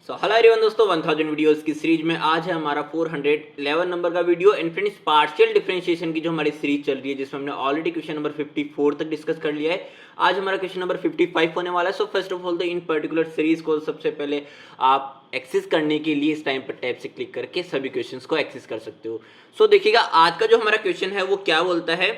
Hello everyone दोस्तों, 1000 videos की series में आज है हमारा 411 नंबर का video and friends partial differentiation की जो हमारी सीरीज चल रही है जिसमें हमने ऑलरेडी क्वेश्चन नंबर 54 तक डिस्कस कर लिया है। आज हमारा क्वेश्चन नंबर 55 होने वाला है। सो फर्स्ट ऑफ ऑल तो इन पर्टिकुलर सीरीज को सबसे पहले आप एक्सेस करने के लिए इस टाइम पर टैब से क्लिक करके सभी क्वेश्चंस को एक्सेस कर सकते हो। सो देखिएगा आज का जो हमारा क्वेश्चन है वो क्या बोलता है,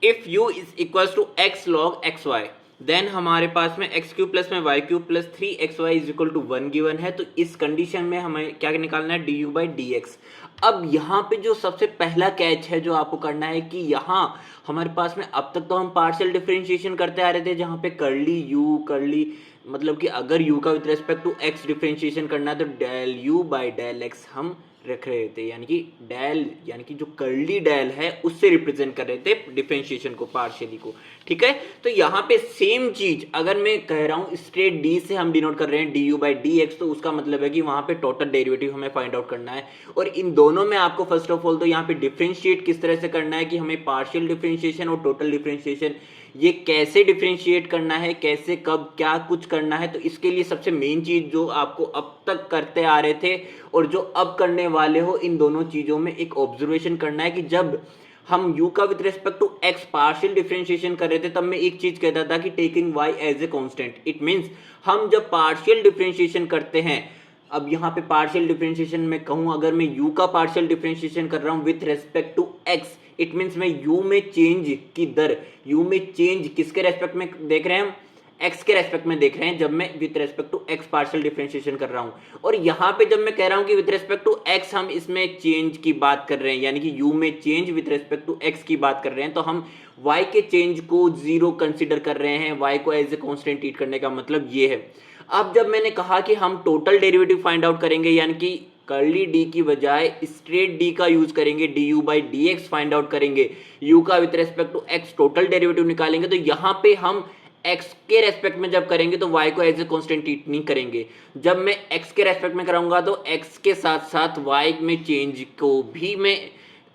if u is equal to x log xy then हमारे पास में एक्स क्यूब प्लस में y cube plus 3xy is equal to 1 given है। तो इस कंडीशन में हमें क्या निकालना है, d u by d x. अब यहाँ पे जो सबसे पहला कैच है जो आपको करना है कि यहाँ हमारे पास में अब तक तो हम पार्शियल डिफरेंशिएशन करते आ रहे थे जहाँ पे करली यू करली मतलब कि अगर u का with respect to x differentiation करना है तो del u by del x हम रख रहे थे, यानी कि डेल यानी कि जो कर्ली डेल है उससे रिप्रेजेंट कर रहे थे डिफरेंशिएशन को, पार्शियली को। ठीक है, तो यहाँ पे सेम चीज अगर मैं कह रहा हूँ स्ट्रेट डी से हम डिनोट कर रहे हैं D u by d x, तो उसका मतलब है कि वहां पे टोटल डेरिवेटिव हमें फाइंड आउट करना है। और इन दोनों में आपको फर्स्ट ऑफ ऑल तो यहाँ पे डिफरेंशिएट किस तरह से करना है कि हमें पार्शियल डिफरेंशिएशन और टोटल डिफरेंशिएशन ये कैसे डिफरेंशिएट करना है, कैसे कब क्या कुछ करना है। तो इसके लिए सबसे मेन चीज जो आपको अब तक करते आ रहे थे और जो अब करने वाले हो, इन दोनों चीजों में एक ऑब्जर्वेशन करना है कि जब हम u का with respect to x partial differentiation कर रहे थे तब मैं एक चीज कहता था कि taking y as a constant. It means हम जब पार्शियल डिफरेंशिएशन करते हैं, अब यहाँ पे पार्शियल डिफरेंशिएशन में कहूँ अगर मैं u का पार्शियल डिफरेंशिएशन कर रहा हूँ with respect to x, it means मैं u में चेंज की दर, u में चेंज किसके रेस्पेक्ट में देख रहे हैं हम, x के रेस्पेक्ट में देख रहे हैं जब मैं with respect to x partial differentiation कर रहा हूं। और यहाँ पे जब मैं कह रहा हूं कि विथ रेस्पेक्ट टू x हम इसमें चेंज की बात कर रहे हैं, यानी कि u में change with respect to x की बात कर रहे हैं, तो हम y के चेंज को जीरो कंसिडर कर रहे हैं, y को एज ए कांस्टेंट ट्रीट करने का मतलब ये है। अब जब मैंने कहा कि हम टोटल डेरिवेटिव फाइंड आउट करेंगे, यानी कि कर्ली डी की बजाय स्ट्रेट डी का यूज करेंगे, d u by d x find out करेंगे, u का with respect to x total derivative निकालेंगे, तो यहाँ पे हम x के रेस्पेक्ट में जब करेंगे तो y को एज ए कांस्टेंट ट्रीट नहीं करेंगे। जब मैं x के रेस्पेक्ट में कराऊंगा तो x के साथ साथ y में चेंज को भी मैं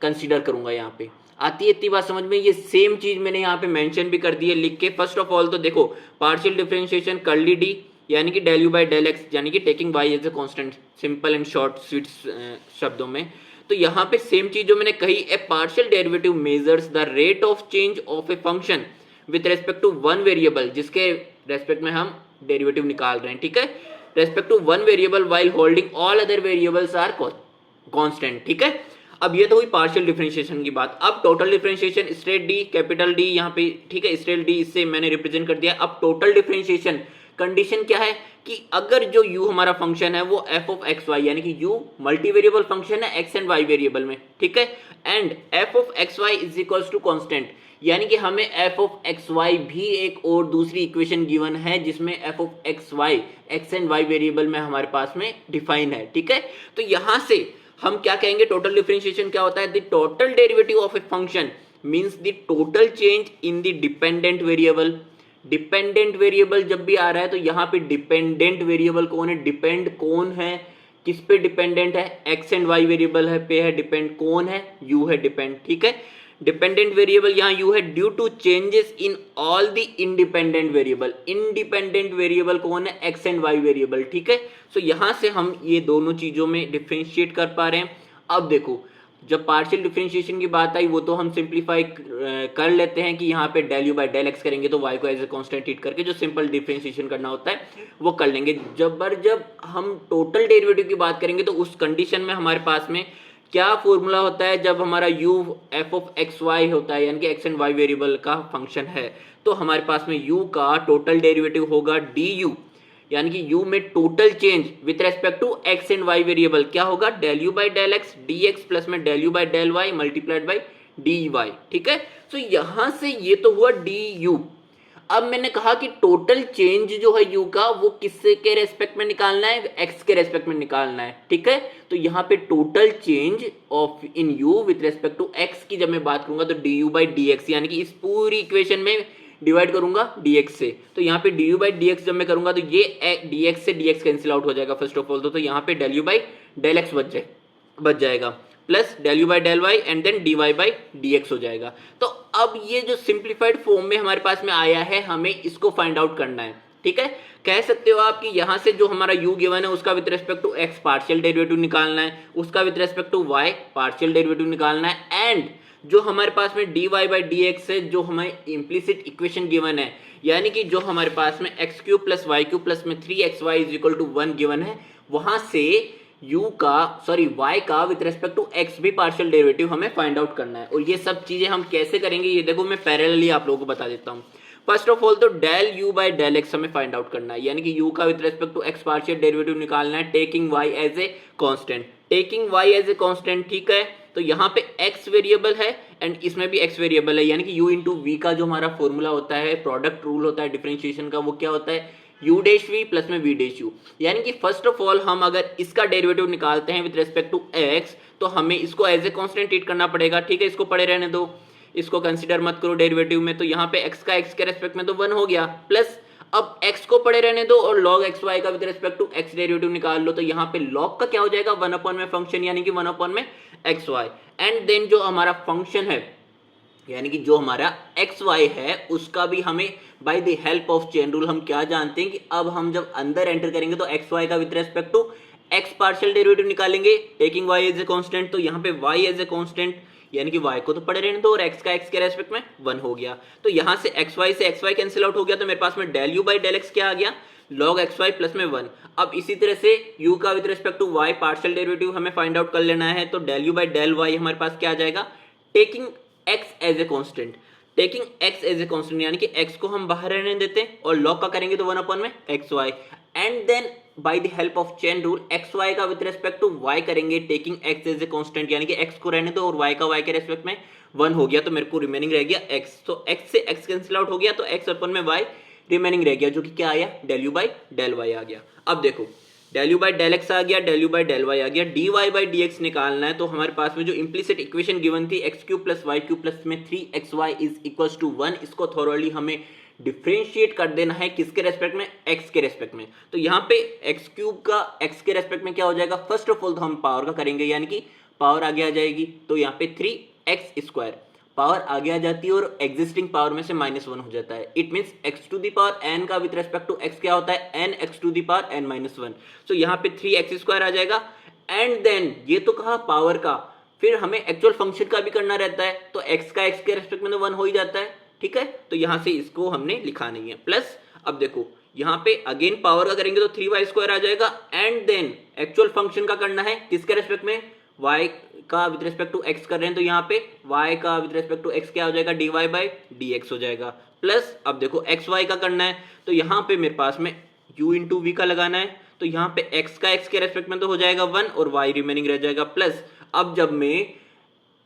कंसीडर करूंगा। यहाँ पे आती है इतनी बात समझ में, ये सेम चीज मैंने यहाँ पे मेंशन भी कर दी है लिख के। फर्स्ट ऑफ ऑल तो देखो पार्शियल डिफरेंशिएशन कर्ली डी यानी कि del u by del x यानी कि taking y as a constant, simple and short sweet शब्दों में। तो यहाँ पे सेम चीज जो मैंने कही, a partial derivative measures the rate of change of a function with respect to one variable, जिसके रेस्पेक्ट में हम डेरिवेटिव निकाल रहे हैं। ठीक है, respect to one variable while holding all other variables are constant. ठीक है, अब ये तो हुई पार्शियल डिफरेंशिएशन की बात। अब total differentiation straight D capital D यहाँ पे, ठीक है, स्ट्रेट डी इससे मैंने रिप्रेजेंट कर दिया। अब टोटल डिफरेंशिएशन कंडीशन क्या है कि अगर जो u हमारा फंक्शन है वो f ऑफ एक्स वाई, यानी कि u मल्टी वेरिएबल फंक्शन है x एंड y वेरिएबल में, ठीक है, and f of x y is equals to constant, यानी कि हमें f ऑफ एक्स वाई भी एक और दूसरी इक्वेशन गिवन है जिसमें f of x y x and y variable में हमारे पास में डिफाइन है। ठीक है, तो यहां से हम क्या कहेंगे, टोटल डिफरेंशिएशन क्या होता है, the total derivative of a function means the total change in the dependent variable. Dependent variable जब भी आ रहा है तो यहाँ पे डिपेंडेंट वेरिएबल कौन है, डिपेंड कौन है, किस पे डिपेंडेंट है, एक्स एंड वाई वेरिएबल है पे है डिपेंड, कौन है, यू है डिपेंड। ठीक है, डिपेंडेंट वेरिएबल यहाँ यू है due to changes in all the independent variable. Independent variable कौन है, एक्स एंड वाई वेरिएबल। ठीक है, सो यहां से हम ये दोनों चीजों में डिफरेंशिएट कर पा रहे हैं। अब देखो जब पार्शियल डिफरेंशिएशन की बात आई वो तो हम सिंप्लीफाई कर लेते हैं कि यहाँ पे del u by del x करेंगे तो y को एज ए कांस्टेंट ट्रीट करके जो सिंपल डिफरेंशिएशन करना होता है वो कर लेंगे। जब हम टोटल डेरिवेटिव की बात करेंगे तो उस कंडीशन में हमारे पास में क्या फॉर्मूला होता है, जब हमारा u f of x y होता है यानी कि x एंड y वेरिएबल का फंक्शन है तो हमारे पास में u का टोटल डेरिवेटिव होगा du, यानी कि u में total change with respect to x and y variable क्या होगा, del u by del x d x plus में del u by del y multiplied by d y. ठीक है, तो यहां से ये तो हुआ du। अब मैंने कहा कि टोटल चेंज जो है u का वो किससे के रेस्पेक्ट में निकालना है, x के रेस्पेक्ट में निकालना है। ठीक है, तो यहाँ पे total change of in u with respect to x की जब मैं बात करूंगा तो du बाई डी एक्स, यानी कि इस पूरी इक्वेशन में डिवाइड करूंगा dx से, तो यहाँ पे du बाई डी एक्स जब मैं करूंगा तो ये dx से dx कैंसिल आउट हो जाएगा फर्स्ट ऑफ ऑल, तो यहाँ पे del u by del x बच जाएगा plus del u by del y and then d y by d x हो जाएगा। तो अब ये जो सिंप्लीफाइड फॉर्म में हमारे पास में आया है हमें इसको फाइंड आउट करना है। ठीक है। कह सकते हो आप कि यहाँ से जो हमारा u गिवन है उसका with respect to x partial derivative निकालना है, उसका with respect to y partial derivative निकालना है, एंड जो हमारे पास में dy बाई dx है जो हमारी इम्प्लिसिट इक्वेशन गिवन है, यानी कि जो हमारे पास में x cube plus y cube plus में 3xy is equal to 1 given है, वहां से y का विद रिस्पेक्ट टू x भी पार्शियल डेरिवेटिव हमें फाइंड आउट करना है। और ये सब चीजें हम कैसे करेंगे ये देखो मैं पैरेलली आप लोगों को बता देता हूँ। फर्स्ट ऑफ ऑल तो del u by del x हमें फाइंड आउट करना है, यानी कि u का with respect to x partial derivative निकालना है taking y as a constant, taking y as a constant, ठीक है। तो यहाँ पे x वेरिएबल है एंड इसमें भी x वेरिएबल है, यानी कि u इंटू वी का जो हमारा फॉर्मूला होता है, प्रोडक्ट रूल होता है डिफरेंशिएशन का, वो क्या होता है u डैश v प्लस में v डैश u। यानी कि फर्स्ट ऑफ ऑल हम अगर इसका डेरिवेटिव निकालते हैं विद रिस्पेक्ट टू x तो हमें इसको एज ए कांस्टेंट ट्रीट करना पड़ेगा, ठीक है। इसको पड़े रहने दो, इसको कंसीडर मत करो डेरिवेटिव में। तो यहाँ पे x का x के रेस्पेक्ट में तो 1 हो गया, प्लस अब x को पड़े रहने दो और log xy का with respect to x derivative निकाल लो। तो यहाँ पे log का क्या हो जाएगा 1 अपॉन में फंक्शन, यानी कि 1 अपॉन में xy, एंड देन जो हमारा फंक्शन है यानी कि जो हमारा xy है उसका भी हमें bye the help of chain rule हम क्या जानते हैं कि अब हम जब अंदर एंटर करेंगे तो xy का with respect to x partial derivative निकालेंगे taking y as a constant. तो यहाँ पे y एज ए कांस्टेंट यानी कि y को तो पड़े रहने दो और x का x के रेस्पेक्ट में 1 हो गया। तो यहाँ से xy से xy कैंसिल आउट हो गया, तो मेरे पास में del u by del x क्या आ गया log xy प्लस में 1। अब इसी तरह से u का with respect to y partial derivative हमें फाइंड आउट कर लेना है, तो del u by del y हमारे पास क्या आ जाएगा taking x as a constant, taking x as a constant यानी कि x को हम बाहर रहने देते हैं और log का करेंगे तो 1 अपॉन में xy, and then by the help of chain rule xy का विद रिस्पेक्ट टू y करेंगे taking x as a constant, यानी कि x को रहने दो और y का y के रिस्पेक्ट में 1 हो गया, तो मेरे को रिमेनिंग रह गया x। तो x से x कैंसिल आउट हो गया तो x अपॉन में y रिमेनिंग रह गया जो कि क्या आया del u by del y आ गया। अब देखो del u by del x आ गया, del u by del y आ गया, dy बाई dx निकालना है। तो हमारे पास में जो इम्प्लिसिट इक्वेशन गिवन थी x cube plus y cube plus में 3xy इज इक्वल्स टू 1, इसको थोरोली हमें डिफरेंशिएट कर देना है किसके रेस्पेक्ट में x के रेस्पेक्ट में। तो यहाँ पे एक्स क्यूब का x के रेस्पेक्ट में क्या हो जाएगा, फर्स्ट ऑफ ऑल तो हम पावर का करेंगे, यानी कि पावर आगे आ जाएगी, तो यहाँ पे 3x स्क्वायर पावर आगे आ जाती है और एग्जिस्टिंग पावर में से -1 हो जाता है। It means x to the power n का विद रेस्पेक्ट टू x क्या होता है n x to the power n -1। So यहाँ पे 3x स्क्वायर आ जाएगा, एंड देन ये तो कहा पावर का, फिर हमें एक्चुअल फंक्शन का भी करना रहता है, तो x का x के रेस्पेक्ट में तो 1 हो ही जाता है, ठीक है। तो यहाँ से इसको हमने लिखा नहीं है, प्लस अब देखो यहाँ पे अगेन पावर का करेंगे तो 3y स्क्वायर आ जाएगा, एंड देन एक्चुअल फंक्शन का करना है किसके रेस्पेक्ट में y का विद रिस्पेक्ट टू x कर रहे हैं, तो यहाँ पे y का विद रिस्पेक्ट टू x क्या हो जाएगा dy बाई dx हो जाएगा, प्लस अब देखो xy का करना है, तो यहाँ पे मेरे पास में u इंटू वी का लगाना है, तो यहाँ पे x का x के रेस्पेक्ट में तो हो जाएगा 1 और y रिमेनिंग रह जाएगा, प्लस अब जब मैं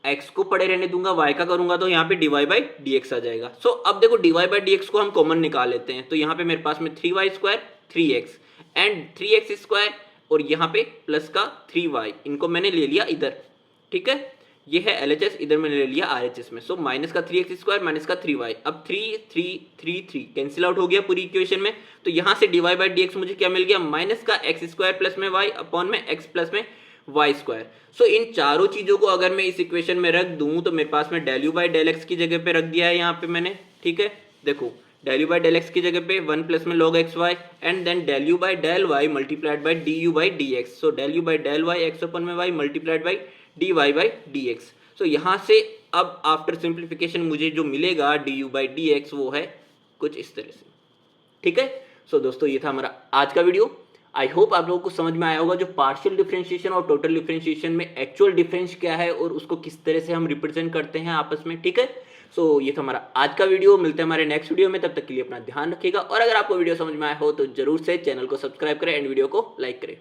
x को पड़े रहने दूंगा y का करूंगा तो यहाँ पे dy बाई dx आ जाएगा। सो अब देखो dy बाई dx को हम कॉमन निकाल लेते हैं, तो यहाँ पे मेरे पास में 3y square 3x and 3x square और यहाँ पे प्लस का 3y, इनको मैंने ले लिया इधर, ठीक है। ये है LHS, इधर मैंने ले लिया RHS में। सो माइनस का 3x स्क्वायर माइनस का 3y, अब 3 कैंसिल आउट हो गया पूरी इक्वेशन में, तो यहाँ से dy बाई dx मुझे क्या मिल गया माइनस का x स्क्वायर प्लस में y अपॉन में x प्लस में y स्क्वायर। सो इन चारों चीजों को अगर मैं इस इक्वेशन में रख दूं तो मेरे पास में del u by del x की जगह पे रख दिया है यहाँ पे मैंने, ठीक है। देखो del u by del x की जगह पे 1 प्लस में log xy and then del u by del y multiplied by du by dx। So del u by del y x upon में y multiplied by dy by dx। So यहाँ से अब after simplification मुझे जो मिलेगा du by dx वो है कुछ इस तरह से, ठीक है। सो दोस्तों ये था हमारा आज का वीडियो। आई होप आप लोगों को समझ में आया होगा जो पार्शियल डिफरेंशिएशन और टोटल डिफरेंशिएशन में एक्चुअल डिफरेंस क्या है और उसको किस तरह से हम रिप्रेजेंट करते हैं आपस में, ठीक है। सो ये था हमारा आज का वीडियो, मिलते हैं हमारे नेक्स्ट वीडियो में, तब तक के लिए अपना ध्यान रखिएगा और अगर आपको वीडियो समझ में आया हो तो जरूर से चैनल को सब्सक्राइब करें एंड वीडियो को लाइक करें।